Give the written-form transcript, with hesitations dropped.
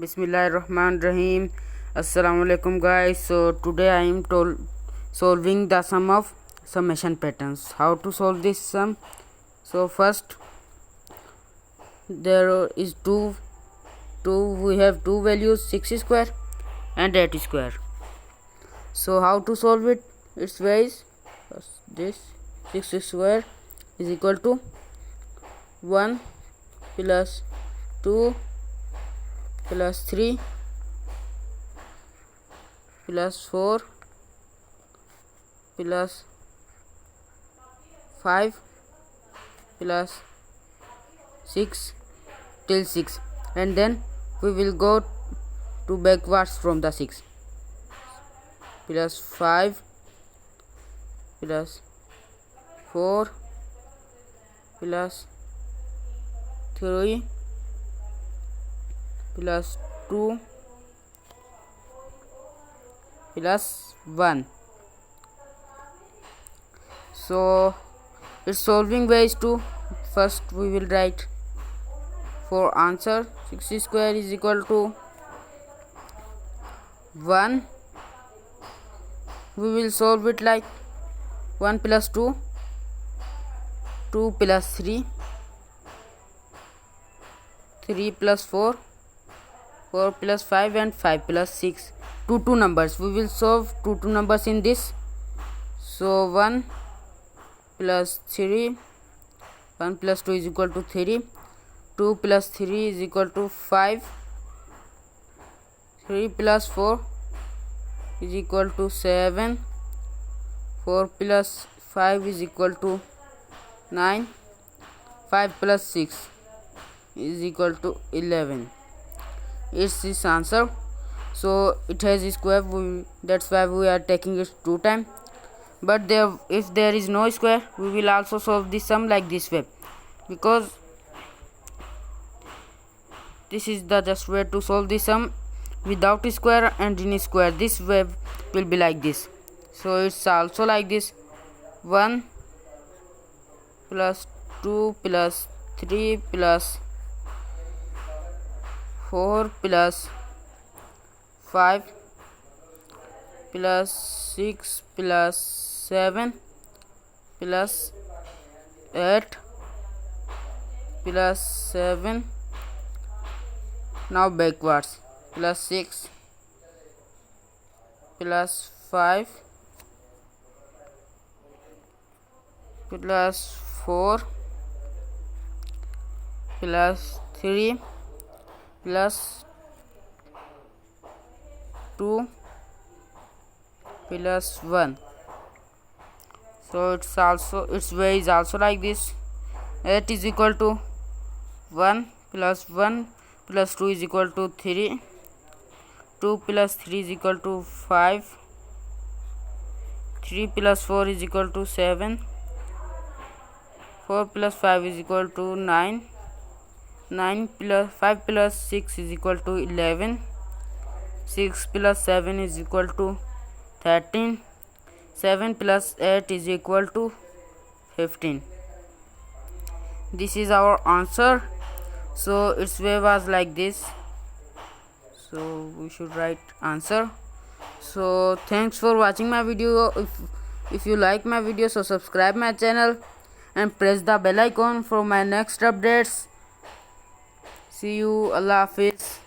Bismillahirrahmanirrahim. Assalamualaikum guys. So today I am solving the sum of summation patterns. How to solve this sum? So first there is two we have two values, 6 square and 8 square. So how to solve it? It's ways. This 6 square is equal to 1 plus 2 plus 3 plus 4 plus 5 plus 6 till 6, and then we will go to backwards from the 6 plus 5 plus 4 plus 3 plus 2 plus 1. So its solving way is to first we will write for answer 6 square is equal to 1. We will solve it like 1 plus 2, 2 plus 3, 3 plus 4, 4 plus 5 and 5 plus 6. Two numbers. We will solve two numbers in this. So 1 plus 3, 1 plus 2 is equal to 3, 2 plus 3 is equal to 5, 3 plus 4 is equal to 7, 4 plus 5 is equal to 9, 5 plus 6 is equal to 11. It's this answer. So it has a square, that's why we are taking it 2 times. But if there is no square, we will also solve this sum like this way, because this is the just way to solve this sum without a square and in a square. This way will be like this. So it's also like this: 1 plus 2 plus 3 plus 4 plus 5 plus 6 plus 7 plus 8 plus 7, now backwards, plus 6 plus 5 plus 4 plus 3 plus 2 plus 1. So its way is also like this. 8 is equal to 1 plus 1 plus 2 is equal to 3, 2 plus 3 is equal to 5, 3 plus 4 is equal to 7, 4 plus 5 is equal to 9, 9 plus 5 plus 6 is equal to 11, 6 plus 7 is equal to 13, 7 plus 8 is equal to 15. This is our answer. So its way was like this. So we should write answer. So thanks for watching my video. If you like my video, so subscribe my channel and press the bell icon for my next updates. See you. Allah Hafiz.